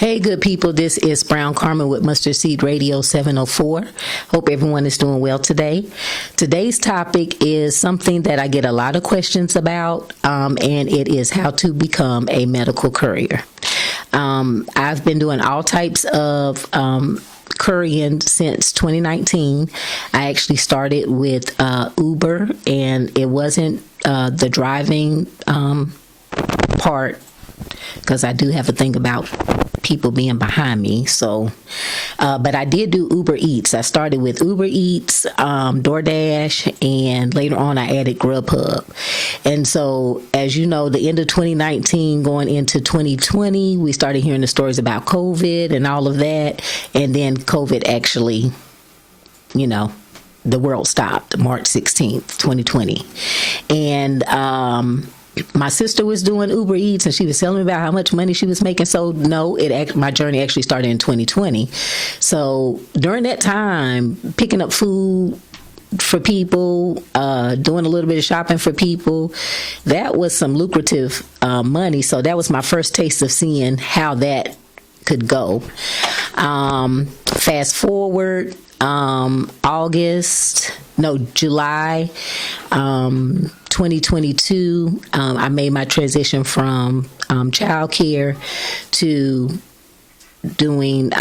Hey, good people. This is Brown Carmen with Mustard Seed Radio 704. Hope everyone is doing well today. Today's topic is something that I get a lot of questions about, and it is how to become a medical courier. I've been doing all types of couriering since 2019. I actually started with Uber, and it wasn't the driving part, because I do have a thing about people being behind me. So, but I did do Uber Eats. I started with Uber Eats, DoorDash, and later on I added Grubhub. And so, as you know, the end of 2019 going into 2020, we started hearing the stories about COVID and all of that. And then COVID actually, the world stopped March 16th, 2020. And, my sister was doing Uber Eats, and she was telling me about how much money she was making. So no, my journey actually started in 2020. So during that time, picking up food for people, doing a little bit of shopping for people, that was some lucrative money. So that was my first taste of seeing how that could go. Fast forward, July 2022, I made my transition from childcare to doing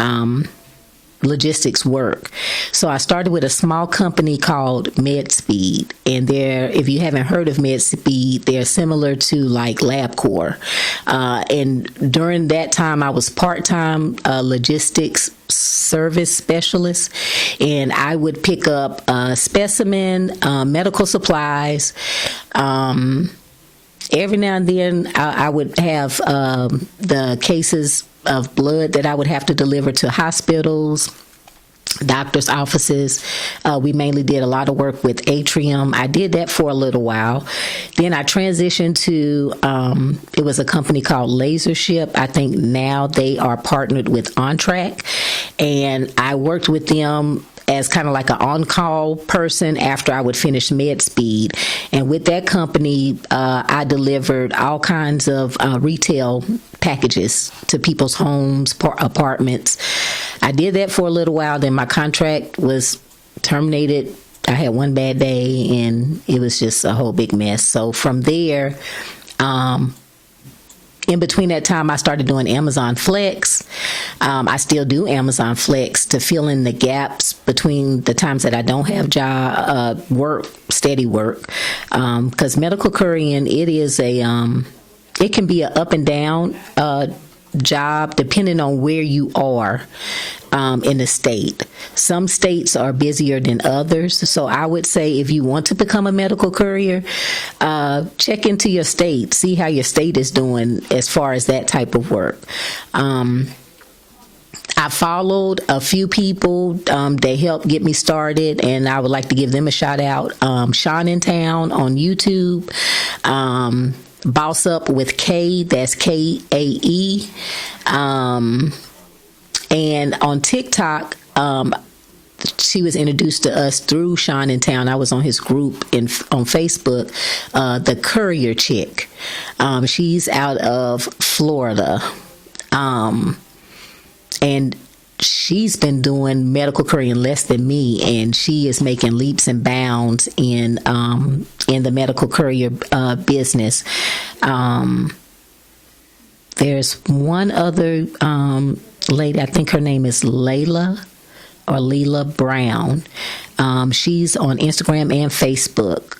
logistics work. So I started with a small company called MedSpeed, and if you haven't heard of MedSpeed, they're similar to like LabCorp. And during that time, I was part-time logistics service specialist, and I would pick up specimen, medical supplies. Every now and then, I would have the cases of blood that I would have to deliver to hospitals, doctors' offices. We mainly did a lot of work with Atrium. I did that for a little while. Then I transitioned to, it was a company called LaserShip. I think now they are partnered with OnTrack. And I worked with them as kind of like an on-call person after I would finish MedSpeed. And with that company, I delivered all kinds of retail packages to people's homes, apartments. I did that for a little while. Then my contract was terminated. I had one bad day, and it was just a whole big mess. So from there, in between that time, I started doing Amazon Flex. I still do Amazon Flex to fill in the gaps between the times that I don't have steady work. Because medical couriering, it can be an up and down job depending on where you are in the state. Some states are busier than others. So I would say if you want to become a medical courier, check into your state, see how your state is doing as far as that type of work. I followed a few people. They helped get me started, and I would like to give them a shout out. Sean in Town on YouTube. Boss Up with K, that's K-A-E. And on TikTok, she was introduced to us through Sean in Town. I was on his group on Facebook, the Courier Chick. She's out of Florida. And she's been doing medical couriering less than me, and she is making leaps and bounds in the medical courier business. There's one other lady, I think her name is Layla Brown. She's on Instagram and Facebook.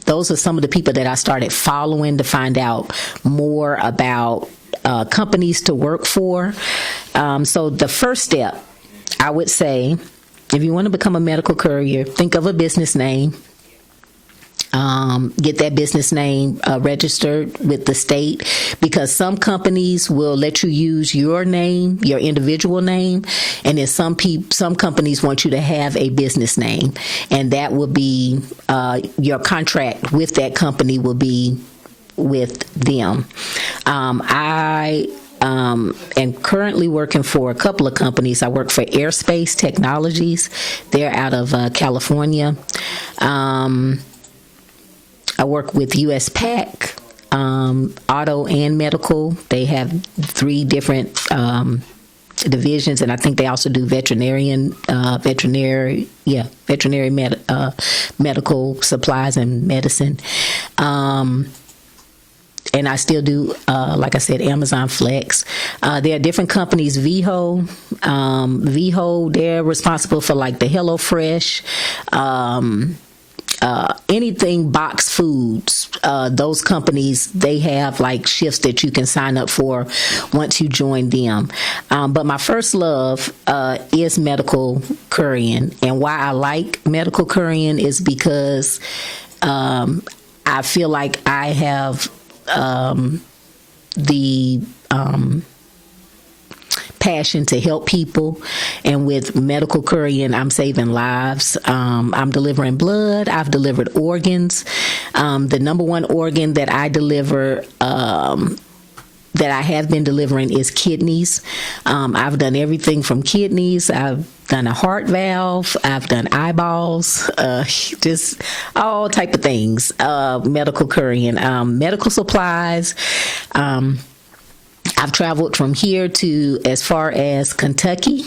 Those are some of the people that I started following to find out more about companies to work for. So the first step, I would say, if you want to become a medical courier, think of a business name. Get that business name registered with the state, because some companies will let you use your name, your individual name, and then some companies want you to have a business name, and that will be your contract with that company will be with them. I am currently working for a couple of companies. I work for Airspace Technologies. They're out of California. I work with US PAC. auto and medical. They have 3 different divisions, and I think they also do veterinary medical supplies and medicine. And I still do, like I said, Amazon Flex. There are different companies. Viho, they're responsible for like the HelloFresh, anything box foods. Those companies, they have like shifts that you can sign up for once you join them. But my first love is medical couriering. And why I like medical couriering is because I feel like I have the passion to help people, and with medical couriering, I'm saving lives. I'm delivering blood. I've delivered organs. The number one organ that I deliver, that I have been delivering, is kidneys. I've done everything from kidneys. I've done a heart valve. I've done eyeballs. Just all type of things. Medical couriering, medical supplies. I've traveled from here to as far as Kentucky,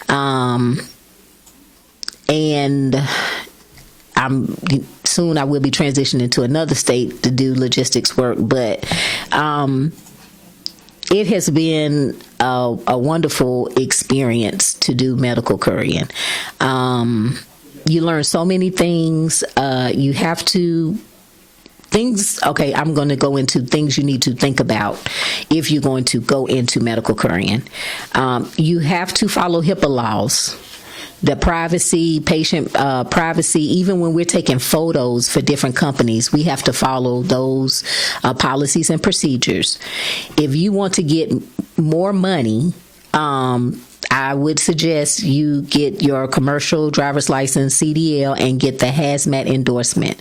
and soon I will be transitioning to another state to do logistics work. But it has been a wonderful experience to do medical couriering. You learn so many things. You have to. I'm going to go into things you need to think about if you're going to go into medical couriering. You have to follow HIPAA laws, the privacy, patient privacy. Even when we're taking photos for different companies, we have to follow those policies and procedures. If you want to get more money, I would suggest you get your commercial driver's license, CDL, and get the hazmat endorsement.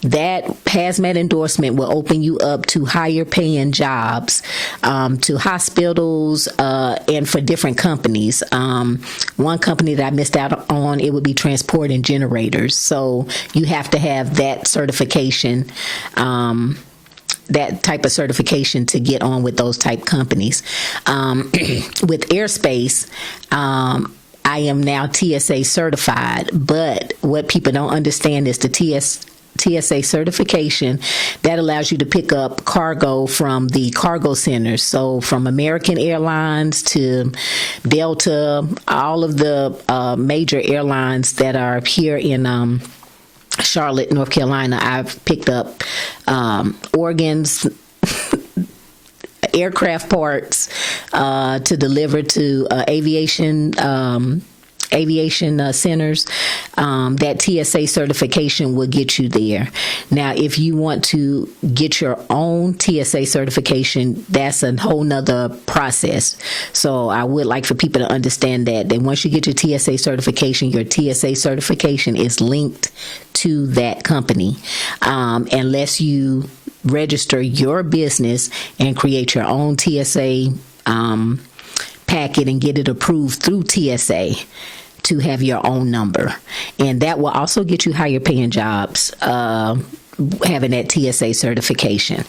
That hazmat endorsement will open you up to higher paying jobs, to hospitals, and for different companies. One company that I missed out on, it would be transport and generators. So you have to have that certification, that type of certification to get on with those type companies. With airspace, I am now TSA certified, but what people don't understand is the TSA certification that allows you to pick up cargo from the cargo centers. So from American Airlines to Delta, all of the major airlines that are here in Charlotte, North Carolina, I've picked up organs, aircraft parts to deliver to aviation centers. That TSA certification will get you there. Now, if you want to get your own TSA certification, that's a whole nother process. So I would like for people to understand that once you get your TSA certification is linked to that company, unless you register your business and create your own TSA packet and get it approved through TSA to have your own number. And that will also get you higher paying jobs, having that TSA certification.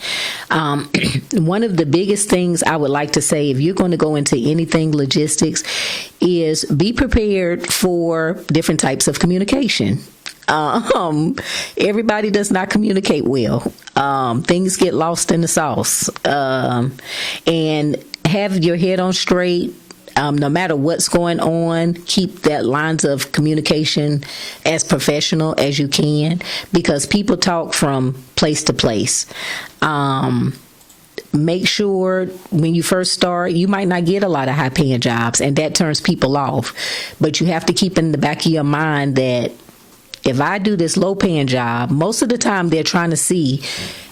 One of the biggest things I would like to say, if you're going to go into anything logistics, is be prepared for different types of communication. Everybody does not communicate well. Things get lost in the sauce. And have your head on straight. No matter what's going on, keep that lines of communication as professional as you can, because people talk from place to place. Make sure when you first start, you might not get a lot of high paying jobs, and that turns people off. But you have to keep in the back of your mind that if I do this low paying job, most of the time they're trying to see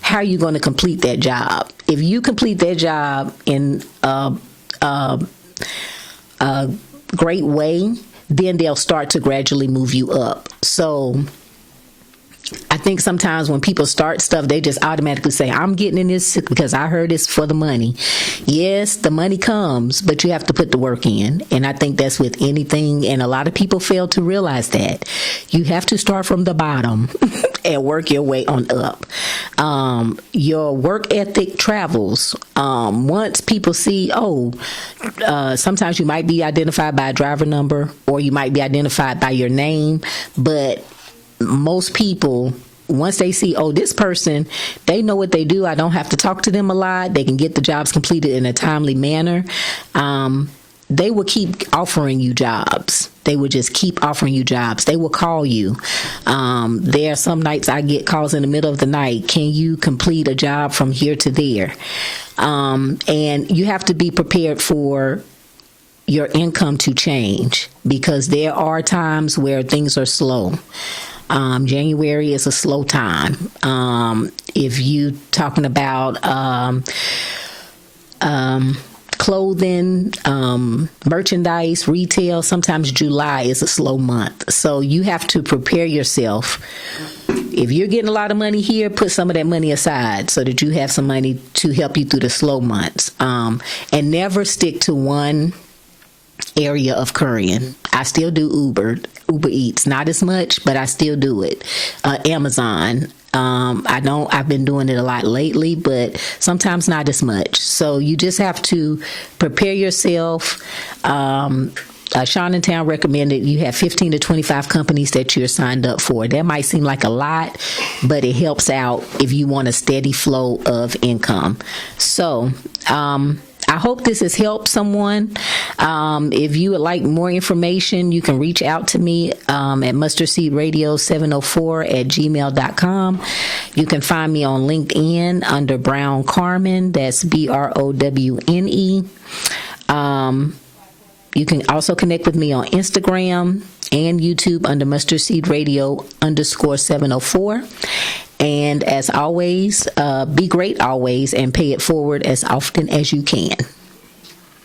how you're going to complete that job. If you complete that job in a great way, then they'll start to gradually move you up. So I think sometimes when people start stuff, they just automatically say, I'm getting in this because I heard it's for the money. Yes, the money comes, but you have to put the work in. And I think that's with anything. And a lot of people fail to realize that. You have to start from the bottom and work your way on up. Your work ethic travels. Once people see, sometimes you might be identified by a driver number, or you might be identified by your name, but most people, once they see, this person, they know what they do. I don't have to talk to them a lot. They can get the jobs completed in a timely manner. They will keep offering you jobs. They will just keep offering you jobs. They will call you. There are some nights I get calls in the middle of the night. Can you complete a job from here to there? And you have to be prepared for your income to change, because there are times where things are slow. January is a slow time. If you talking about clothing, merchandise, retail, sometimes July is a slow month. So you have to prepare yourself. If you're getting a lot of money here, put some of that money aside so that you have some money to help you through the slow months. And never stick to one area of couriering. I still do Uber Eats, not as much, but I still do it. Amazon. I've been doing it a lot lately, but sometimes not as much. So you just have to prepare yourself. Sean in Town recommended you have 15 to 25 companies that you're signed up for. That might seem like a lot, but it helps out if you want a steady flow of income. So, I hope this has helped someone. If you would like more information, you can reach out to me at mustardseedradio704@gmail.com. You can find me on LinkedIn under Brown Carmen. That's BROWNE. You can also connect with me on Instagram and YouTube under Mustard Seed Radio _704. And as always, be great always and pay it forward as often as you can.